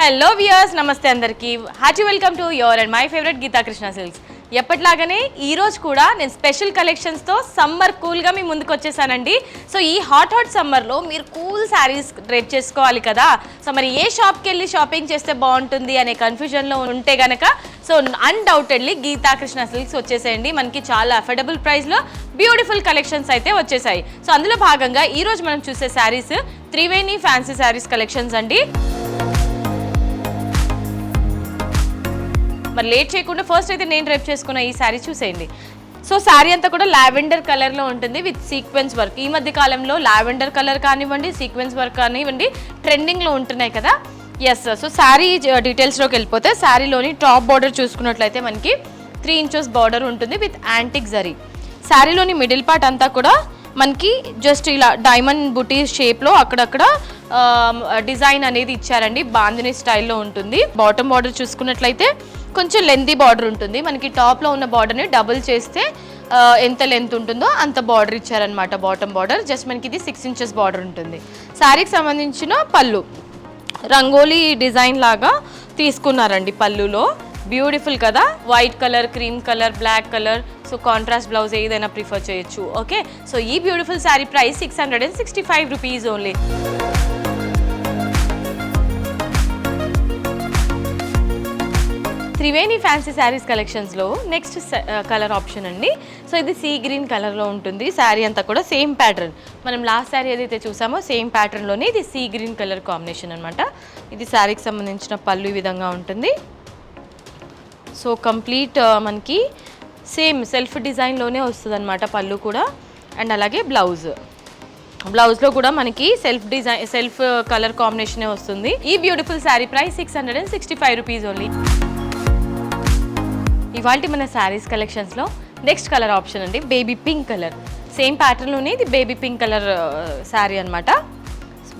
Hello viewers, నమస్తే అందరికీ. Hearty welcome to your and my favourite Geetha Krishna Silks. ఎప్పటిలాగానే ఈరోజు కూడా నేను స్పెషల్ కలెక్షన్స్తో సమ్మర్ కూల్గా మీ ముందుకు వచ్చేసానండి. సో ఈ హాట్ సమ్మర్లో మీరు కూల్ శారీస్ డ్రెస్ చేసుకోవాలి కదా. సో మరి ఏ షాప్కి వెళ్ళి షాపింగ్ చేస్తే బాగుంటుంది అనే కన్ఫ్యూజన్లో ఉంటే గనక so undoubtedly Geetha Krishna silks వచ్చేసేయండి. మనకి చాలా అఫోర్డబుల్ ప్రైస్లో బ్యూటిఫుల్ కలెక్షన్స్ అయితే వచ్చేసాయి. సో అందులో భాగంగా ఈరోజు మనం చూసే శారీస్ త్రివేణి ఫ్యాన్సీ శారీస్ కలెక్షన్స్ అండి. మరి లేట్ చేయకుండా ఫస్ట్ అయితే నేను డ్రైప్ చేసుకున్న ఈ శారీ చూసేయండి. సో శారీ అంతా కూడా లావెండర్ కలర్లో ఉంటుంది విత్ సీక్వెన్స్ వర్క్. ఈ మధ్య కాలంలో లావెండర్ కలర్ కానివ్వండి, సీక్వెన్స్ వర్క్ కానివ్వండి ట్రెండింగ్లో ఉంటున్నాయి కదా. ఎస్, సో శారీ డీటెయిల్స్లోకి వెళ్ళిపోతే శారీలోని టాప్ బార్డర్ చూసుకున్నట్లయితే మనకి 3 inches బార్డర్ ఉంటుంది విత్ యాంటిక్ జరీ. శారీలోని మిడిల్ పార్ట్ అంతా కూడా మనకి జస్ట్ ఇలా డైమండ్ బుటీ షేప్లో అక్కడక్కడ డిజైన్ అనేది ఇచ్చారండి. బాందిని స్టైల్లో ఉంటుంది. బాటమ్ బార్డర్ చూసుకున్నట్లయితే కొంచెం లెంతీ బార్డర్ ఉంటుంది. మనకి టాప్లో ఉన్న బార్డర్ని డబుల్ చేస్తే ఎంత లెంత్ ఉంటుందో అంత బార్డర్ ఇచ్చారనమాట. బాటమ్ బార్డర్ జస్ట్ మనకి ఇది 6 inches బార్డర్ ఉంటుంది. శారీకి సంబంధించిన పళ్ళు రంగోలీ డిజైన్ లాగా తీసుకున్నారండి. పళ్ళులో బ్యూటిఫుల్ కదా, white colour, cream colour, black colour. So contrast blouse ఏదైనా ప్రిఫర్ చేయొచ్చు. ఓకే, సో ఈ beautiful saree price 665 rupees only. Triveni fancy sarees కలెక్షన్స్లో నెక్స్ట్ కలర్ ఆప్షన్ అండి. సో ఇది సీ గ్రీన్ కలర్లో ఉంటుంది. శారీ అంతా కూడా సేమ్ ప్యాటర్న్, మనం లాస్ట్ శారీ ఏదైతే చూసామో సేమ్ ప్యాటర్న్లోనే ఇది సీ గ్రీన్ కలర్ కాంబినేషన్ అనమాట. ఇది శారీకి సంబంధించిన పళ్ళు ఈ విధంగా ఉంటుంది. సో కంప్లీట్ మనకి సేమ్ సెల్ఫ్ డిజైన్లోనే వస్తుంది అనమాట పళ్ళు కూడా. అండ్ అలాగే బ్లౌజ్లో కూడా మనకి సెల్ఫ్ కలర్ కాంబినేషనే వస్తుంది. ఈ beautiful saree price 665 rupees only. ఇవాళ మన శారీస్ కలెక్షన్స్లో నెక్స్ట్ కలర్ ఆప్షన్ అండి బేబీ పింక్ కలర్. సేమ్ ప్యాటర్న్లోనే ఇది బేబీ పింక్ కలర్ శారీ అనమాట.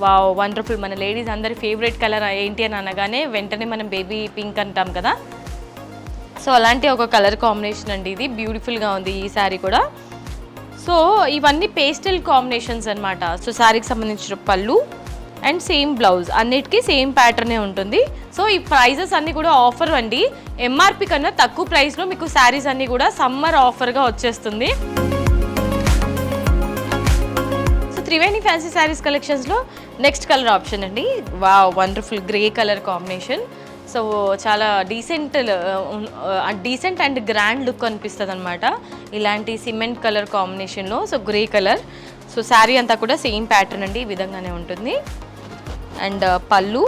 Wow, wonderful. మన లేడీస్ అందరి ఫేవరెట్ కలర్ ఏంటి అని అనగానే వెంటనే మనం బేబీ పింక్ అంటాం కదా. సో అలాంటి ఒక కలర్ కాంబినేషన్ అండి ఇది. బ్యూటిఫుల్గా ఉంది ఈ శారీ కూడా. సో ఇవన్నీ పేస్టల్ కాంబినేషన్స్ అనమాట. సో శారీకి సంబంధించిన పళ్ళు అండ్ సేమ్ బ్లౌజ్ అన్నిటికీ సేమ్ ప్యాటర్నే ఉంటుంది. సో ఈ ప్రైజెస్ అన్నీ కూడా ఆఫర్ అండి. ఎంఆర్పి కన్నా తక్కువ ప్రైస్లో మీకు శారీస్ అన్నీ కూడా సమ్మర్ ఆఫర్గా వచ్చేస్తుంది. సో త్రివేణి ఫ్యాన్సీ శారీస్ కలెక్షన్స్లో నెక్స్ట్ కలర్ ఆప్షన్ అండి. Wow, wonderful grey colour combination. So చాలా డీసెంట్ అండ్ గ్రాండ్ లుక్ అనిపిస్తుంది అనమాట ఇలాంటి సిమెంట్ కలర్ కాంబినేషన్లో. So grey colour. So saree అంతా కూడా సేమ్ ప్యాటర్న్ అండి, ఈ విధంగానే ఉంటుంది. అండ్ పళ్ళు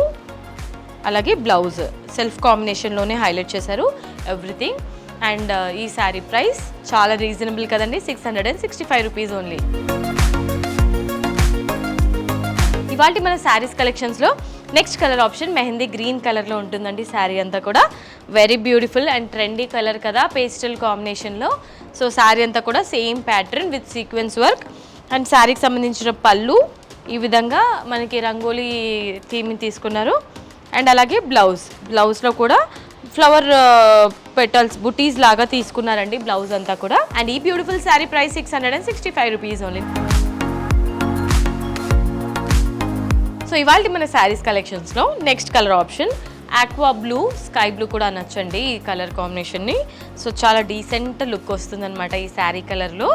అలాగే బ్లౌజ్ సెల్ఫ్ కాంబినేషన్లోనే హైలైట్ చేశారు ఎవ్రీథింగ్. అండ్ ఈ శారీ ప్రైస్ చాలా రీజనబుల్ కదండి, 665 రూపీస్ ఓన్లీ. ఇవాళ మన శారీస్ కలెక్షన్స్లో next colour option mehndi green కలర్లో ఉంటుందండి. శారీ అంతా కూడా very beautiful and trendy colour కదా, పేస్టల్ కాంబినేషన్లో. సో శారీ అంతా కూడా same pattern with sequence work. And శారీకి సంబంధించిన పళ్ళు ఈ విధంగా మనకి రంగోలీ థీమ్ని తీసుకున్నారు. అండ్ అలాగే బ్లౌజ్లో కూడా ఫ్లవర్ పెటల్స్ బుటీస్ లాగా తీసుకున్నారండి బ్లౌజ్ అంతా కూడా. అండ్ ఈ beautiful saree price 665 rupees only. So ఇవాళ మన శారీస్ కలెక్షన్స్లో next colour option aqua blue, sky blue కూడా నచ్చండి ఈ కలర్ కాంబినేషన్ని. సో చాలా డీసెంట్ లుక్ వస్తుంది అనమాట ఈ శారీ కలర్లో.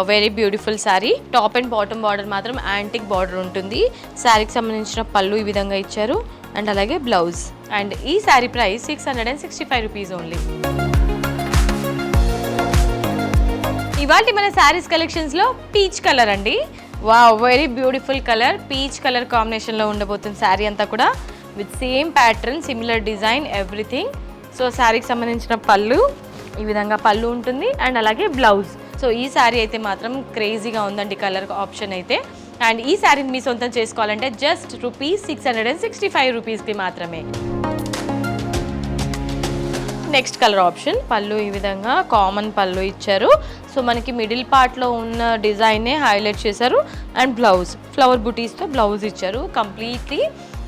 Very beautiful saree. Top and bottom border మాత్రం యాంటిక్ బార్డర్ ఉంటుంది. శారీకి సంబంధించిన పళ్ళు ఈ విధంగా ఇచ్చారు అండ్ అలాగే బ్లౌజ్. అండ్ ఈ శారీ ప్రైస్ 665 రూపీస్ ఓన్లీ. ఇవాళ మన శారీస్ కలెక్షన్స్లో పీచ్ కలర్ అండి. Wow, very beautiful colour. Peach colour కాంబినేషన్లో ఉండబోతుంది శారీ అంతా కూడా with same pattern, similar design, everything. So శారీకి సంబంధించిన పళ్ళు ఈ విధంగా పళ్ళు ఉంటుంది అండ్ అలాగే బ్లౌజ్. సో ఈ శారీ అయితే మాత్రం క్రేజీగా ఉందండి కలర్ ఆప్షన్ అయితే. అండ్ ఈ శారీని మీ సొంతం చేసుకోవాలంటే జస్ట్ ₹665 రూపీస్కి మాత్రమే. నెక్స్ట్ కలర్ ఆప్షన్ పళ్ళు ఈ విధంగా కామన్ పళ్ళు ఇచ్చారు. సో మనకి మిడిల్ పార్ట్లో ఉన్న డిజైన్నే హైలైట్ చేశారు. అండ్ బ్లౌజ్ ఫ్లవర్ బుటీస్తో బ్లౌజ్ ఇచ్చారు. కంప్లీట్లీ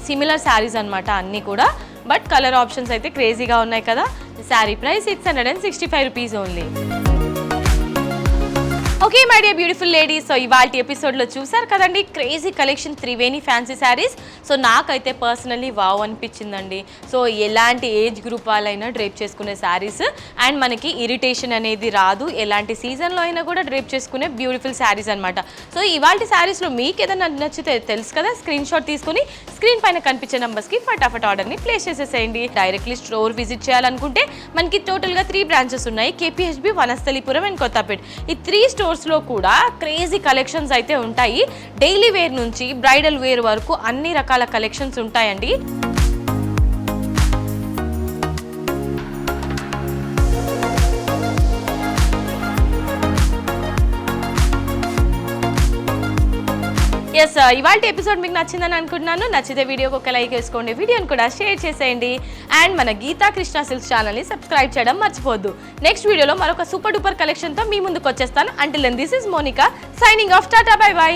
సిమిలర్ శారీస్ అనమాట అన్నీ కూడా. బట్ కలర్ ఆప్షన్స్ అయితే క్రేజీగా ఉన్నాయి కదా. Sari price 665 rupees only. Okay my dear beautiful ladies, so ఇవాళ ఎపిసోడ్లో చూసారు కదండి crazy collection Triveni fancy saris. So నాకైతే పర్సనల్లీ వావ్ అనిపించిందండి. సో ఎలాంటి ఏజ్ గ్రూప్ వాళ్ళైనా డ్రేప్ చేసుకునే శారీస్ అండ్ మనకి ఇరిటేషన్ అనేది రాదు, ఎలాంటి సీజన్లో అయినా కూడా డ్రేప్ చేసుకునే బ్యూటిఫుల్ శారీస్ అనమాట. సో ఇవాళ శారీస్లో మీకు ఏదైనా నచ్చితే తెలుసు కదా, స్క్రీన్ షాట్ తీసుకుని స్క్రీన్ పైన కనిపించే నెంబర్స్కి ఫటాఫట్ ఆర్డర్ని ప్లేస్ చేసేసేయండి. డైరెక్ట్లీ స్టోర్ విజిట్ చేయాలనుకుంటే మనకి టోటల్గా 3 బ్రాంచెస్ ఉన్నాయి, కేపీహెచ్బి, వనస్థలిపురం అండ్ కొత్తపేట్. ఈ 3 స్టోర్స్లో కూడా క్రేజీ కలెక్షన్స్ అయితే ఉంటాయి. డైలీ వేర్ నుంచి బ్రైడల్ వేర్ వరకు అన్ని రకాల కలెక్షన్స్ ఉంటాయండి. ఎస్, ఇవాళ ఎపిసోడ్ మీకు నచ్చిందని అనుకుంటున్నాను. నచ్చితే వీడియోకి ఒక లైక్ వేసుకోండి, వీడియోని కూడా షేర్ చేసేయండి అండ్ మన గీతా కృష్ణ సిల్క్స్ ఛానల్ని సబ్స్క్రైబ్ చేయడం మర్చిపోవద్దు. నెక్స్ట్ వీడియోలో మరొక సూపర్ డూపర్ కలెక్షన్తో మీ ముందుకు వచ్చేస్తాను. Until then this is Monica signing off. Tata, bye by.